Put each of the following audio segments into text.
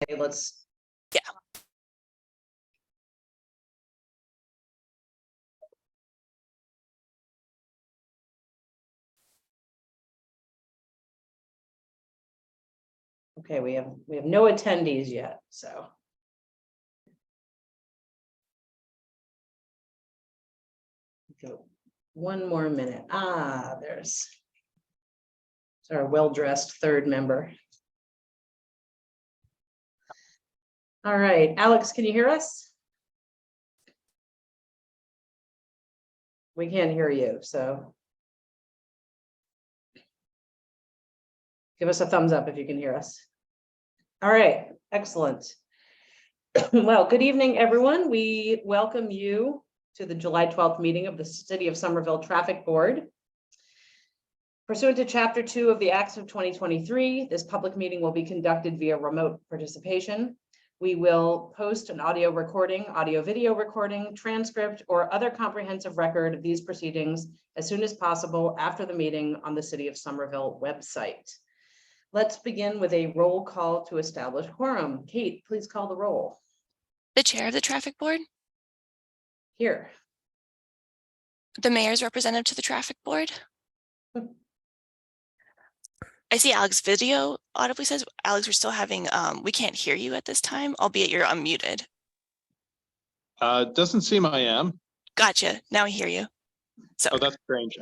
Okay, let's. Yeah. Okay, we have no attendees yet, so. Okay, one more minute. There's our well-dressed third member. All right, Alex, can you hear us? We can't hear you, so. Give us a thumbs up if you can hear us. All right, excellent. Well, good evening, everyone. We welcome you to the July 12th meeting of the City of Somerville Traffic Board. Pursuant to Chapter 2 of the Acts of 2023, this public meeting will be conducted via remote participation. We will post an audio recording, audio-video recording, transcript, or other comprehensive record of these proceedings as soon as possible after the meeting on the City of Somerville website. Let's begin with a roll call to establish quorum. Kate, please call the roll. The chair of the traffic board. Here. The mayor's representative to the traffic board. I see Alex video audibly says, Alex, we're still having, we can't hear you at this time, albeit you're unmuted. Doesn't seem I am. Gotcha. Now I hear you. So Oh, that's strange.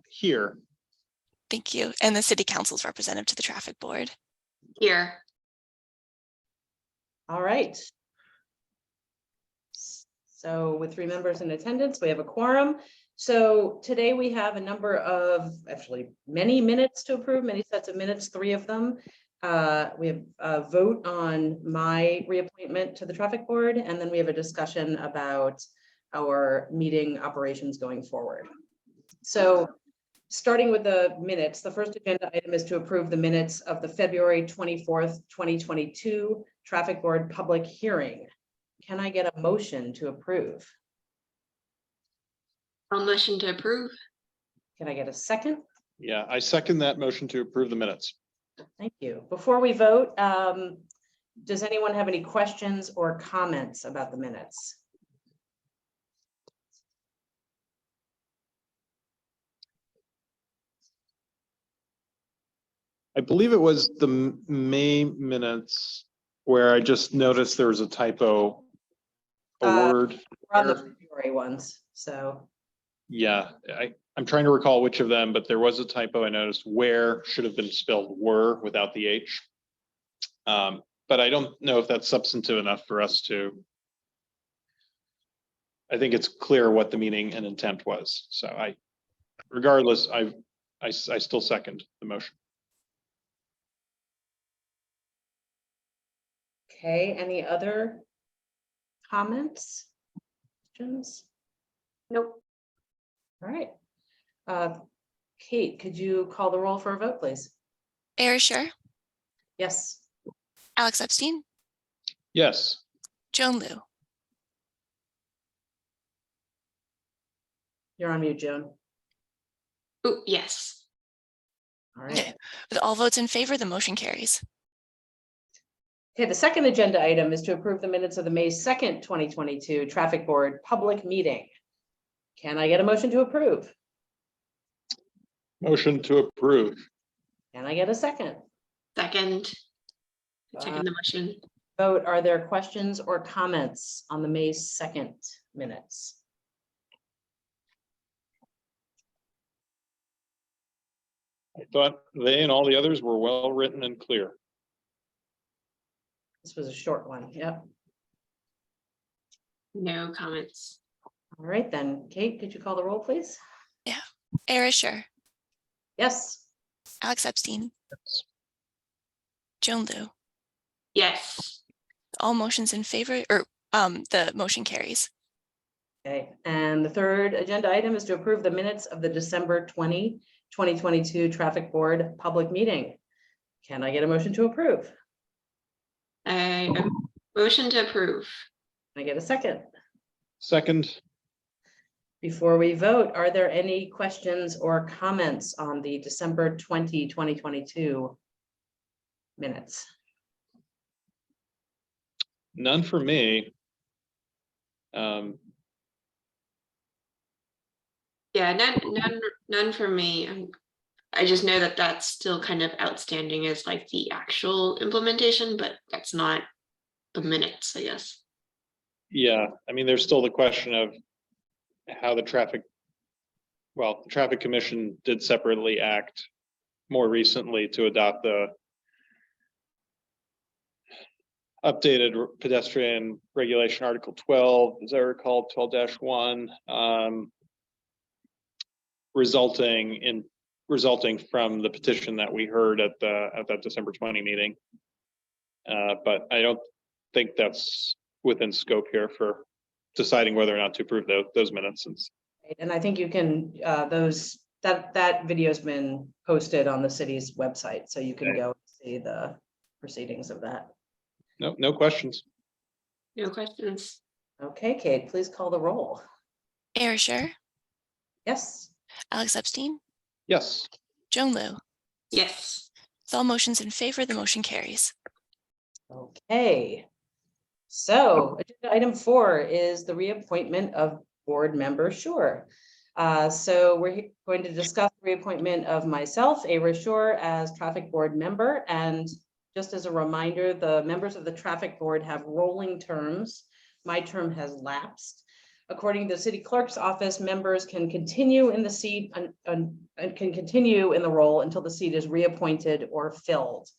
Here. thank you. And the city council's representative to the traffic board. Here. All right. So with 3 members in attendance, we have a quorum. So today we have a number of, actually many minutes to approve, many sets of minutes, 3 of them. We have a vote on my reappointment to the traffic board, and then we have a discussion about our meeting operations going forward. So starting with the minutes, the first agenda item is to approve the minutes of the February 24th, 2022 traffic board public hearing. Can I get a motion to approve? I'll motion to approve. Can I get a second? Yeah, I second that motion to approve the minutes. Thank you. Before we vote, does anyone have any questions or comments about the minutes? I believe it was the May minutes where I just noticed there was a typo, a word. We're on the February ones, so. Yeah, I'm trying to recall which of them, but there was a typo. I noticed where should have been spelled were without the H. But I don't know if that's substantive enough for us to. I think it's clear what the meaning and intent was. So regardless, I still second the motion. Okay, any other comments? Questions? Nope. All right. Kate, could you call the roll for a vote, please? Arisher, Yes. Alex Epstein, Yes. Joan Liu. You're on mute, Joan. Ooh, yes. All right. Okay. With all votes in favor, the motion carries. Okay, the second agenda item is to approve the minutes of the May 2nd, 2022 traffic board public meeting. Can I get a motion to approve? Motion to approve. Can I get a second? Second. Second the motion. Vote, are there questions or comments on the May 2nd minutes? I thought they and all the others were well written and clear. This was a short one, yep. No comments. All right then, Kate, could you call the roll, please? Arisher, Yes. Alex Epstein, Yes. Joan Liu. Yes. All motions in favor, or the motion carries. Okay, and the third agenda item is to approve the minutes of the December 2022 traffic board public meeting. Can I get a motion to approve? Motion to approve. Can I get a second? Second. Before we vote, are there any questions or comments on the December 2022 minutes? None for me. Yeah, none for me. I just know that that's still kind of outstanding as like the actual implementation, but that's not the minutes, I guess. Yeah, I mean, there's still the question of how the traffic commission did separately act more recently to adopt the updated pedestrian regulation Article 12, as I recall, 12-1, resulting from the petition that we heard at that December 20 meeting. But I don't think that's within scope here for deciding whether or not to approve those minutes. And I think you can, that video's been posted on the city's website, so you can go see the proceedings of that. No questions. No questions. Okay, Kate, please call the roll. Arisher, Yes. Alex Epstein, Yes. Joan Liu. Yes. With all motions in favor, the motion carries. Okay. So agenda item 4 is the reappointment of board member Shore. So we're going to discuss the reappointment of myself, Ava Shore, as traffic board member. And just as a reminder, the members of the traffic board have rolling terms. My term has lapsed. According to the city clerk's office, members can continue in the seat and can continue in the role until the seat is reappointed or filled.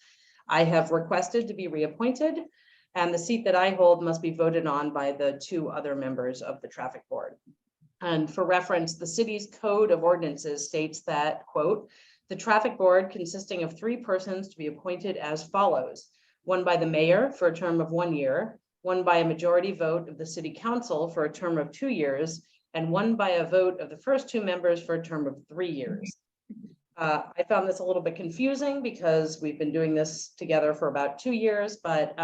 I have requested to be reappointed, and the seat that I hold must be voted on by the 2 other members of the traffic board. And for reference, the city's code of ordinances states that, quote, the traffic board consisting of 3 persons to be appointed as follows: 1 by the mayor for a term of 1 year, 1 by a majority vote of the city council for a term of 2 years, and 1 by a vote of the first 2 members for a term of 3 years. I found this a little bit confusing because we've been doing this together for about 2 years, but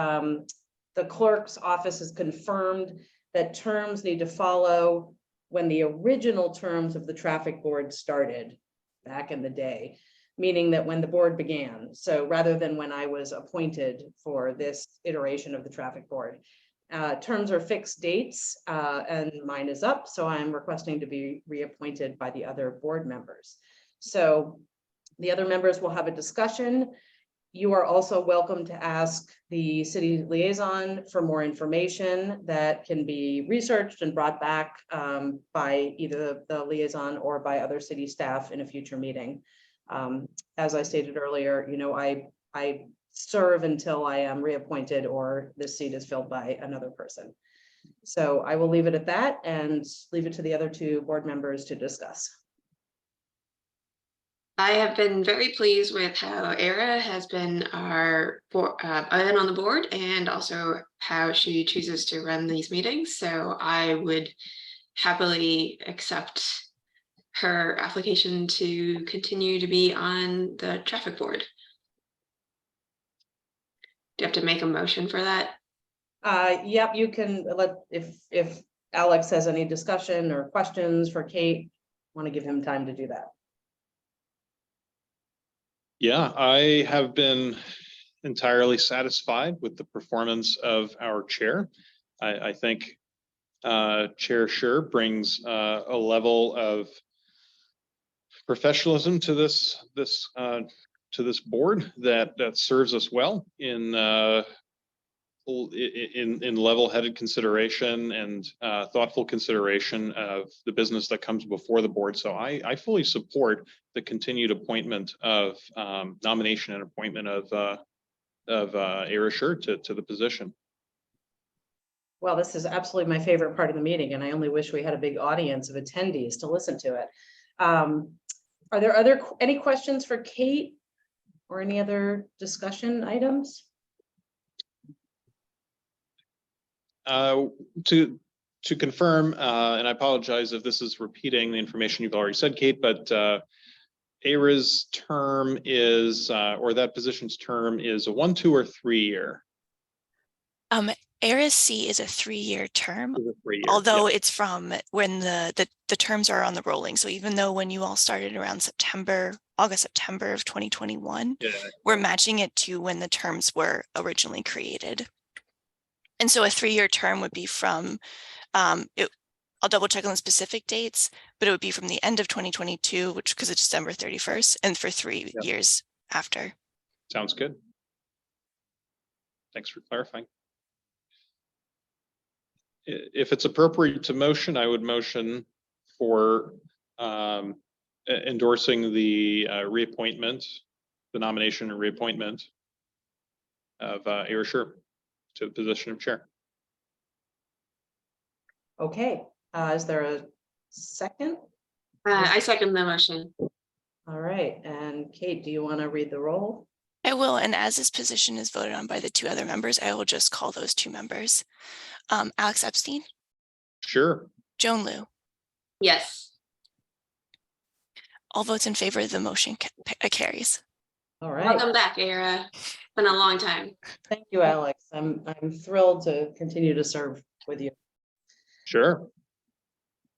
the clerk's office has confirmed that terms need to follow when the original terms of the traffic board started back in the day, meaning that when the board began. So rather than when I was appointed for this iteration of the traffic board. Terms are fixed dates and mine is up, so I'm requesting to be reappointed by the other board members. So the other members will have a discussion. You are also welcome to ask the city liaison for more information that can be researched and brought back by either the liaison or by other city staff in a future meeting. As I stated earlier, you know, I serve until I am reappointed or this seat is filled by another person. So I will leave it at that and leave it to the other 2 board members to discuss. I have been very pleased with how Era has been on the board and also how she chooses to run these meetings. So I would happily accept her application to continue to be on the traffic board. Do you have to make a motion for that? Yep, you can if Alex has any discussion or questions for Kate, want to give him time to do that. Yeah, I have been entirely satisfied with the performance of our chair. I think Chair Shore brings a level of professionalism to this board that serves us well in level-headed consideration and thoughtful consideration of the business that comes before the board. So I fully support the continued appointment of nomination and appointment of Ava Shore to the position. Well, this is absolutely my favorite part of the meeting, and I only wish we had a big audience of attendees to listen to it. Are there any questions for Kate or any other discussion items? To confirm, and I apologize if this is repeating the information you've already said, Kate, but Ava's term is, or that position's term is a 1, 2, or 3 year. Era's seat is a 3-year term, 3 year, although yeah. it's from when the terms are on the rolling. So even though when you all started around August, September of 2021, Yeah. we're matching it to when the terms were originally created. And so a 3-year term would be from, I'll double check on the specific dates, but it would be from the end of 2022, which because it's December 31st, and for 3 Yep. years after. Sounds good. Thanks for clarifying. If it's appropriate to motion, I would motion for endorsing the reappointment, the nomination and reappointment of Ira Scher to the position of chair. Okay, is there a second? I second the motion. All right, and Kate, do you want to read the roll? I will, and as this position is voted on by the 2 other members, I will just call those 2 members. Alex Epstein, Sure. Joan Liu. Yes. All votes in favor of the motion carries. All right, Welcome back, Era. It's been a long time. thank you, Alex. I'm thrilled to continue to serve with you. Sure.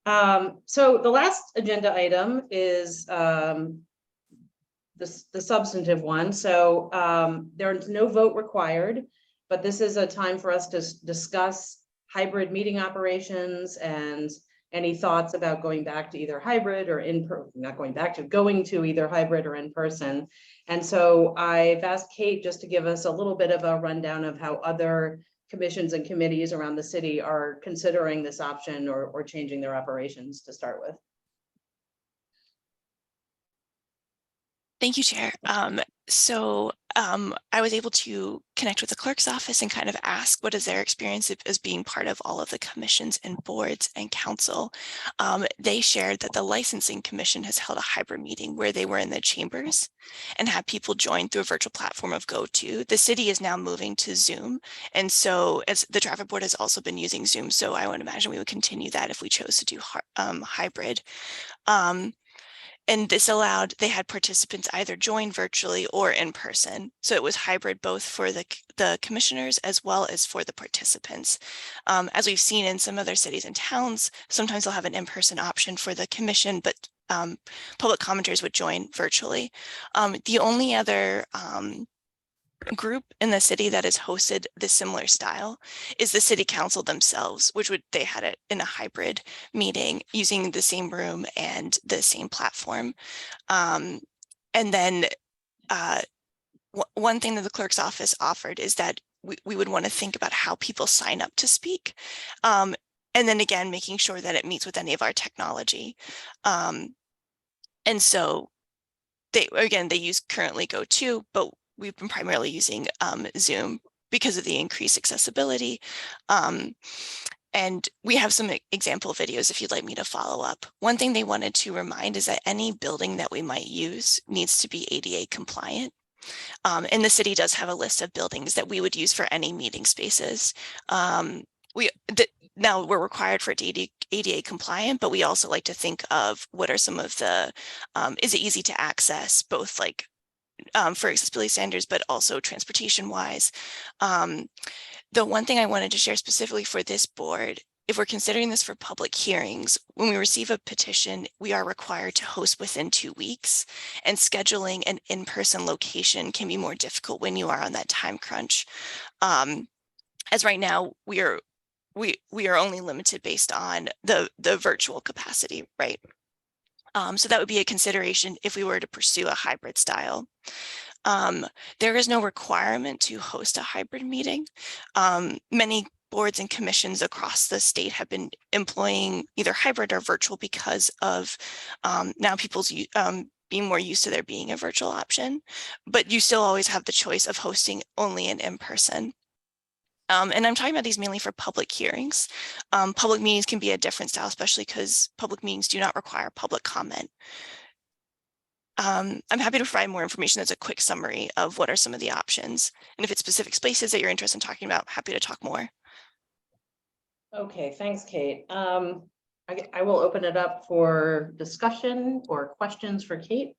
So the last agenda item is the substantive one. So there's no vote required, but this is a time for us to discuss hybrid meeting operations and any thoughts about going back to either hybrid or going to either hybrid or in person. And so I've asked Kate just to give us a little bit of a rundown of how other commissions and committees around the city are considering this option or changing their operations to start with. Thank you, Chair. I was able to connect with the clerk's office and kind of ask what is their experience as being part of all of the commissions and boards and council. They shared that the licensing commission has held a hybrid meeting where they were in the chambers and had people join through a virtual platform of GoTo. The city is now moving to Zoom. And so as the traffic board has also been using Zoom. So I would imagine we would continue that if we chose to do hybrid. And this allowed, they had participants either join virtually or in person. So it was hybrid both for the commissioners as well as for the participants. As we've seen in some other cities and towns, sometimes they'll have an in-person option for the commission, but public commenters would join virtually. The only other group in the city that has hosted this similar style is the city council themselves, which they had it in a hybrid meeting using the same room and the same platform. And then one thing that the clerk's office offered is that we would want to think about how people sign up to speak. And then again, making sure that it meets with any of our technology. And so they use currently GoTo, but we've been primarily using Zoom because of the increased accessibility. And we have some example videos if you'd like me to follow up. One thing they wanted to remind is that any building that we might use needs to be ADA compliant. And the city does have a list of buildings that we would use for any meeting spaces. Now we're required for it to be ADA compliant, but we also like to think of what are some of the, is it easy to access, both like for accessibility standards, but also transportation wise. The one thing I wanted to share specifically for this board, if we're considering this for public hearings, when we receive a petition, we are required to host within 2 weeks, and scheduling an in-person location can be more difficult when you are on that time crunch. As right now, we are only limited based on the virtual capacity, right? So that would be a consideration if we were to pursue a hybrid style. There is no requirement to host a hybrid meeting. Many boards and commissions across the state have been employing either hybrid or virtual because of now people's being more used to there being a virtual option, but you still always have the choice of hosting only an in-person. And I'm talking about these mainly for public hearings. Public meetings can be a different style, especially because public meetings do not require public comment. I'm happy to provide more information as a quick summary of what are some of the options. And if it's specific spaces that you're interested in talking about, happy to talk more. Okay, thanks, Kate. I will open it up for discussion or questions for Kate.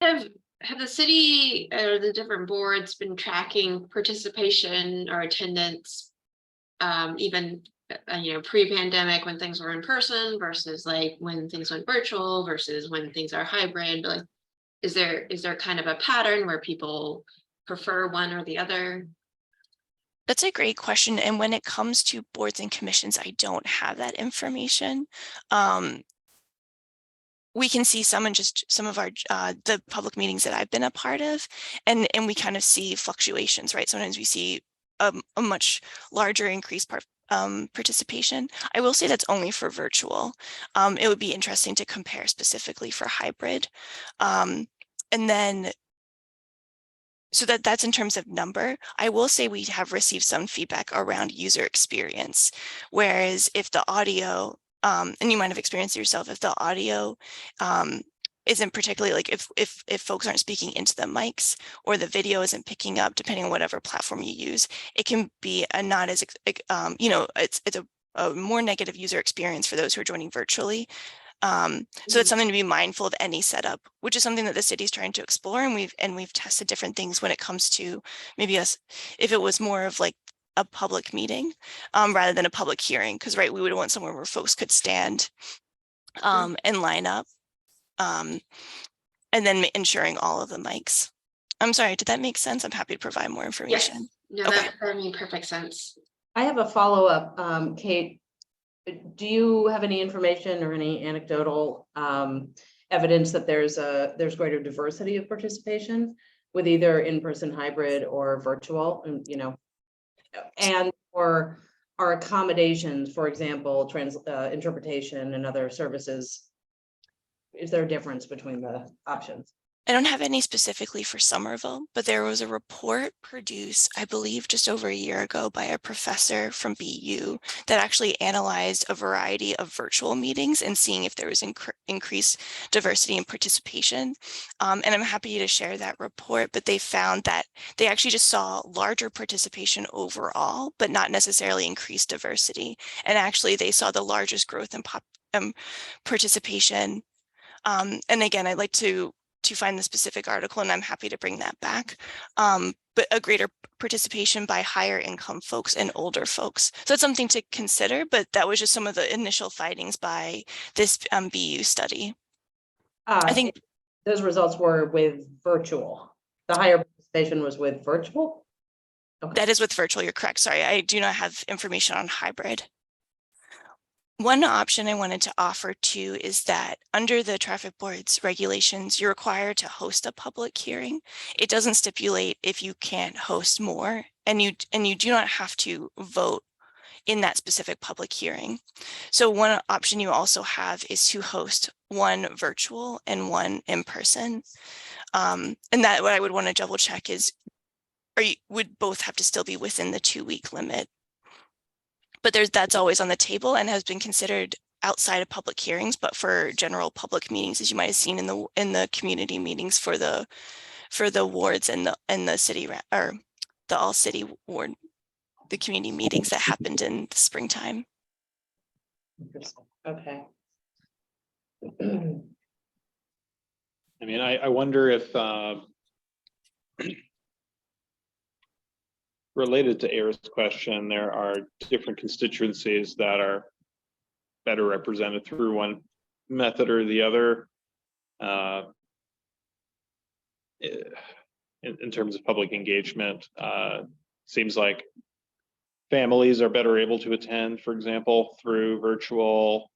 Have the city or the different boards been tracking participation or attendance, even pre-pandemic when things were in person versus like when things went virtual versus when things are hybrid? Like, is there kind of a pattern where people prefer one or the other? That's a great question. And when it comes to boards and commissions, I don't have that information. We can see some in just some of our the public meetings that I've been a part of, and we kind of see fluctuations, right? Sometimes we see a much larger increased participation. I will say that's only for virtual. It would be interesting to compare specifically for hybrid. And then, so that's in terms of number. I will say we have received some feedback around user experience, whereas if the audio, and you might have experienced it yourself, if the audio isn't particularly, like if folks aren't speaking into the mics or the video isn't picking up, depending on whatever platform you use, it can be a not as, you know, it's a more negative user experience for those who are joining virtually. So it's something to be mindful of any setup, which is something that the city is trying to explore, and we've tested different things when it comes to maybe us, if it was more of like a public meeting rather than a public hearing, because right, we would want somewhere where folks could stand and line up, and then ensuring all of the mics. I'm sorry, did that make sense? I'm happy to provide more information. Yes. No, Okay. that made perfect sense. I have a follow-up, Kate. Do you have any information or any anecdotal evidence that there's greater diversity of participation with either in-person, hybrid, or virtual, and you know, and or are accommodations, for example, interpretation and other services? Is there a difference between the options? I don't have any specifically for Somerville, but there was a report produced, I believe, just over a year ago by a professor from BU that actually analyzed a variety of virtual meetings and seeing if there was increased diversity and participation. And I'm happy to share that report, but they found that they actually just saw larger participation overall, but not necessarily increased diversity. And actually they saw the largest growth in participation. And again, I'd like to find the specific article, and I'm happy to bring that back. But a greater participation by higher income folks and older folks. So it's something to consider, but that was just some of the initial findings by this BU study. I think those results were with virtual. The higher participation was with virtual? Okay. That is with virtual, you're correct. Sorry, I do not have information on hybrid. One option I wanted to offer too is that under the traffic board's regulations, you're required to host a public hearing. It doesn't stipulate if you can't host more, and you do not have to vote in that specific public hearing. So one option you also have is to host one virtual and one in person. And that what I would want to double check is, would both have to still be within the 2-week limit? But that's always on the table and has been considered outside of public hearings, but for general public meetings, as you might have seen in the community meetings for the wards and the city, or the all city ward, the community meetings that happened in the springtime. Okay. I mean, I wonder if related to Era's question, there are different constituencies that are better represented through one method or the other. In terms of public engagement, seems like families are better able to attend, for example, through virtual.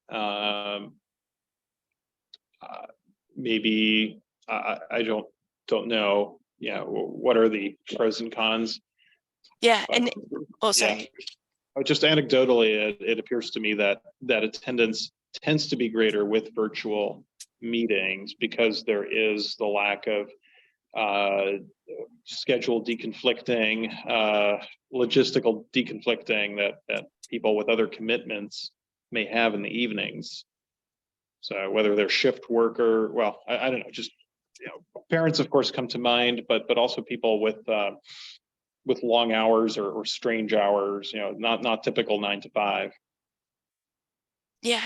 Maybe I don't know. Yeah, what are the pros and cons? Yeah, and oh, sorry. Yeah. Just anecdotally, it appears to me that attendance tends to be greater with virtual meetings because there is the lack of schedule deconflicting, logistical deconflicting that people with other commitments may have in the evenings. So whether they're shift worker, well, I don't know, just parents of course come to mind, but also people with long hours or strange hours, not typical 9 to 5. Yeah,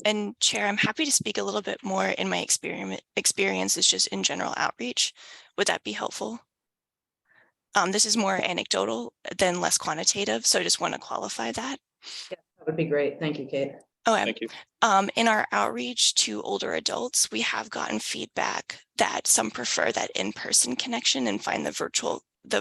and Chair, I'm happy to speak a little bit more in my experiences just in general outreach. Would that be helpful? This is more anecdotal than less quantitative, so I just want to qualify that. Yeah, that would be great. Thank you, Kate. Oh, Thank you. In our outreach to older adults, we have gotten feedback that some prefer that in-person connection and find the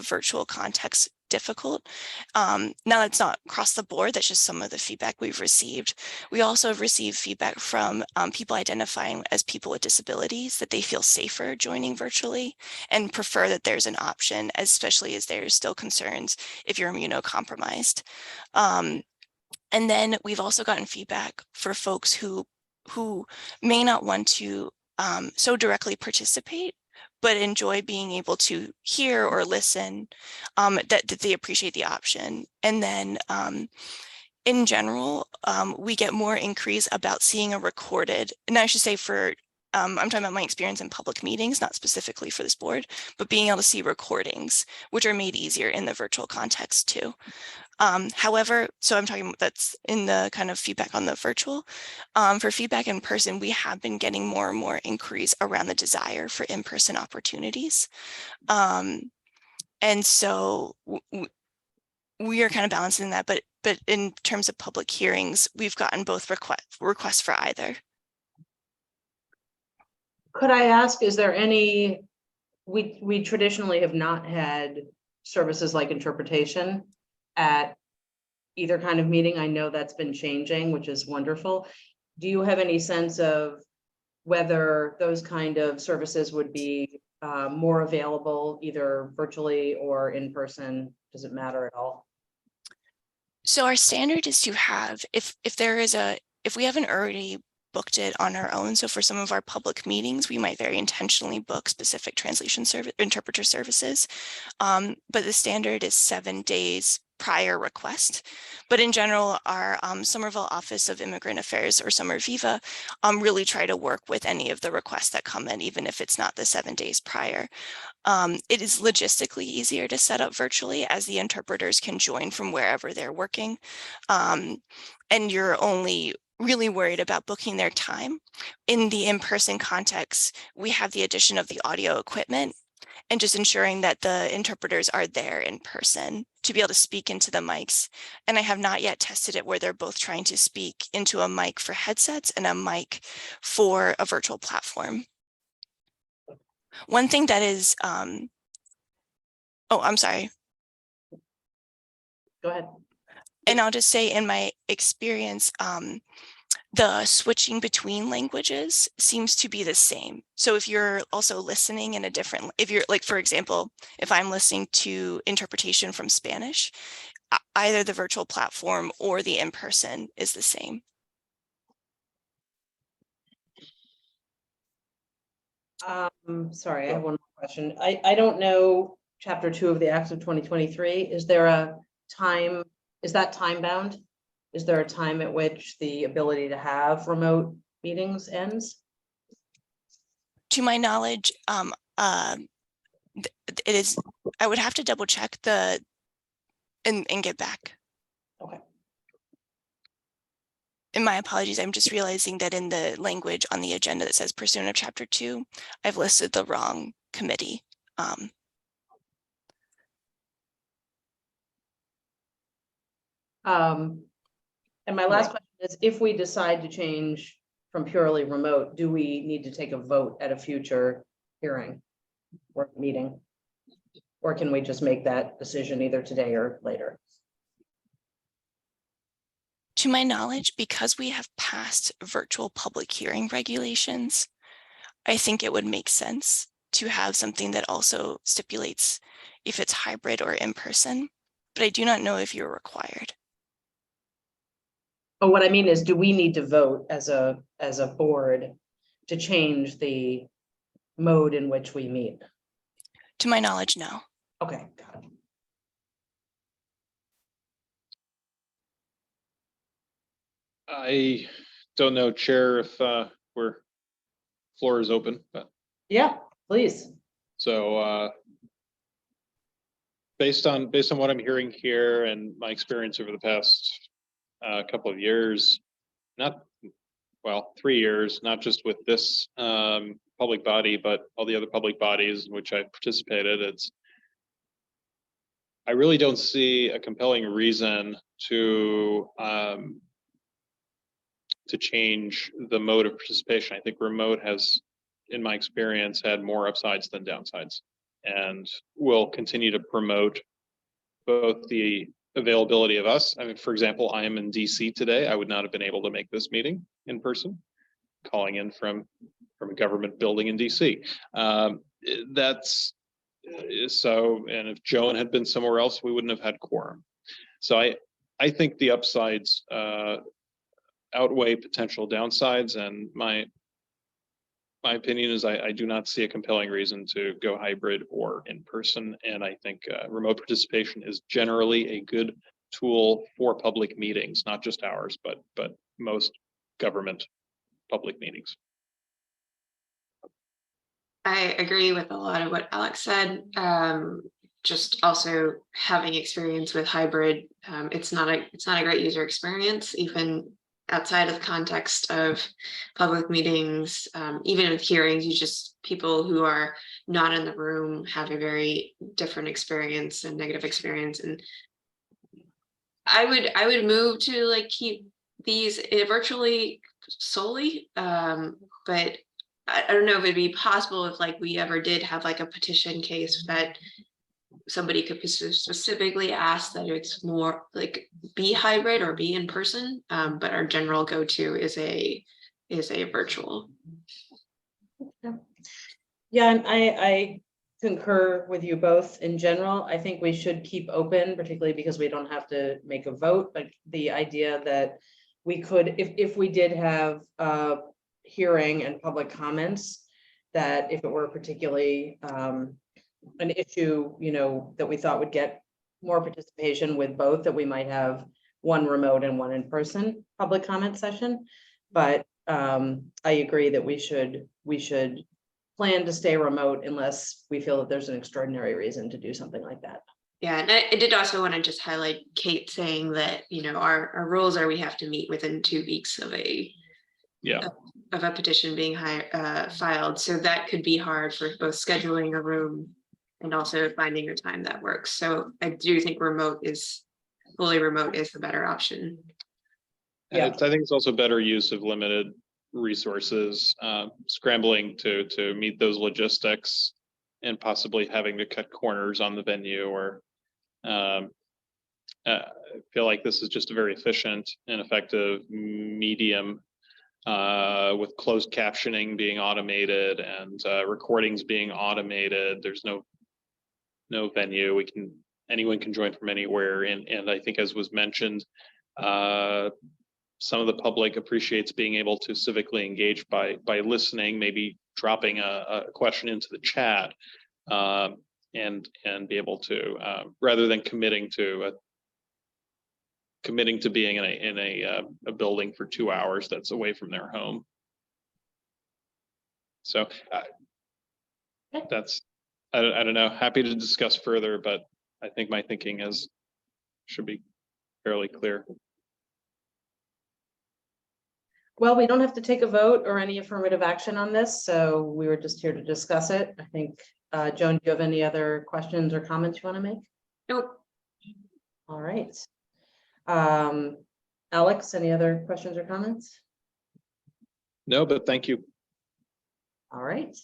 virtual context difficult. Now that's not across the board, that's just some of the feedback we've received. We also have received feedback from people identifying as people with disabilities that they feel safer joining virtually and prefer that there's an option, especially as there's still concerns if you're immunocompromised. And then we've also gotten feedback for folks who may not want to so directly participate, but enjoy being able to hear or listen, that they appreciate the option. And then in general, we get more inquiries about seeing a recorded, and I should say for, I'm talking about my experience in public meetings, not specifically for this board, but being able to see recordings, which are made easier in the virtual context too. However, so I'm talking, that's in the kind of feedback on the virtual. For feedback in person, we have been getting more and more inquiries around the desire for in-person opportunities. And so we are kind of balancing that, but in terms of public hearings, we've gotten both requests for either. Could I ask, is there any, we traditionally have not had services like interpretation at either kind of meeting. I know that's been changing, which is wonderful. Do you have any sense of whether those kind of services would be more available either virtually or in person? Does it matter at all? So our standard is to have, if we haven't already booked it on our own. So for some of our public meetings, we might very intentionally book specific translation service, interpreter services. But the standard is 7 days prior request. But in general, our Somerville Office of Immigrant Affairs, or SummerViva, really try to work with any of the requests that come in, even if it's not the 7 days prior. It is logistically easier to set up virtually, as the interpreters can join from wherever they're working. And you're only really worried about booking their time. In the in-person context, we have the addition of the audio equipment and just ensuring that the interpreters are there in person to be able to speak into the mics. And I have not yet tested it where they're both trying to speak into a mic for headsets and a mic for a virtual platform. One thing that is, oh, I'm sorry. Go ahead. And I'll just say, in my experience, the switching between languages seems to be the same. So if you're also listening in a different, if you're like, for example, if I'm listening to interpretation from Spanish, either the virtual platform or the in-person is the same. Sorry, I have one more question. I don't know chapter 2 of the Acts of 2023. Is there a time, is that time bound? Is there a time at which the ability to have remote meetings ends? To my knowledge, it is, I would have to double check and get back. Okay. And my apologies, I'm just realizing that in the language on the agenda that says pursuant of chapter 2, I've listed the wrong committee. And my last question is, if we decide to change from purely remote, do we need to take a vote at a future hearing or meeting? Or can we just make that decision either today or later? To my knowledge, because we have passed virtual public hearing regulations, I think it would make sense to have something that also stipulates if it's hybrid or in person, but I do not know if you're required. But what I mean is, do we need to vote as a board to change the mode in which we meet? To my knowledge, no. Okay, got it. I don't know, Chair, if floor is open, but Yeah, please. so based on what I'm hearing here and my experience over the past couple of years, 3 years, not just with this public body, but all the other public bodies in which I participated, I really don't see a compelling reason to change the mode of participation. I think remote has, in my experience, had more upsides than downsides, and will continue to promote both the availability of us. I mean, for example, I am in DC today. I would not have been able to make this meeting in person, calling in from a government building in DC. That's so, and if Joan had been somewhere else, we wouldn't have had quorum. So I think the upsides outweigh potential downsides, and my opinion is I do not see a compelling reason to go hybrid or in person. And I think remote participation is generally a good tool for public meetings, not just ours, but most government public meetings. I agree with a lot of what Alex said. Just also having experience with hybrid, it's not a great user experience, even outside of the context of public meetings, even with hearings. People who are not in the room have a very different experience and negative experience. And I would move to like keep these virtually solely, but I don't know if it'd be possible if like we ever did have like a petition case that somebody could specifically ask that it's more like be hybrid or be in person. But our general go-to is a virtual. Yeah, and I concur with you both in general. I think we should keep open, particularly because we don't have to make a vote, but the idea that we could, if we did have hearing and public comments, that if it were particularly an issue, that we thought would get more participation with both, that we might have one remote and one in person public comment session. But I agree that we should plan to stay remote unless we feel that there's an extraordinary reason to do something like that. Yeah, and I did also want to just highlight Kate saying that, our rules are we have to meet within 2 weeks of a petition being filed. So that could be hard for both scheduling a room and also finding a time that works. So I do think fully remote is the better option. Yeah, I think it's also better use of limited resources, scrambling to meet those logistics and possibly having to cut corners on the venue, or I feel like this is just a very efficient and effective medium, with closed captioning being automated and recordings being automated. There's no venue. Anyone can join from anywhere. And I think, as was mentioned, some of the public appreciates being able to civically engage by listening, maybe dropping a question into the chat, and be able to, rather than committing to being in a building for 2 hours that's away from their home. So that's, I don't know, happy to discuss further, but I think my thinking should be fairly clear. Well, we don't have to take a vote or any affirmative action on this, so we were just here to discuss it. I think, Joan, do you have any other questions or comments you want to make? Nope. All right. Alex, any other questions or comments? No, but thank you. All right.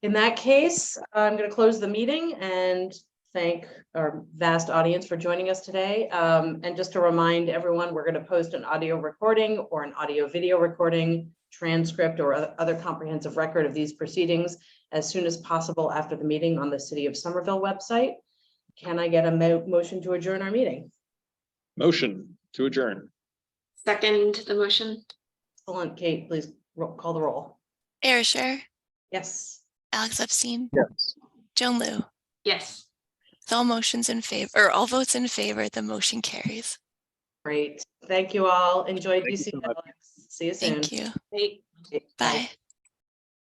In that case, I'm going to close the meeting and thank our vast audience for joining us today. And just to remind everyone, we're going to post an audio recording or an audio video recording, transcript, or other comprehensive record of these proceedings as soon as possible after the meeting on the City of Somerville website. Can I get a motion to adjourn our meeting? Motion to adjourn. Second the motion. Excellent. Kate, please call the roll. Arisher, Yes. Alex Epstein, Yes. Joan Liu. Yes. With all motions in favor, or all votes in favor, the motion carries. Great. Thank you all. Enjoy Thank you DC. so much. See you soon. Thank you. Great. Okay, Bye.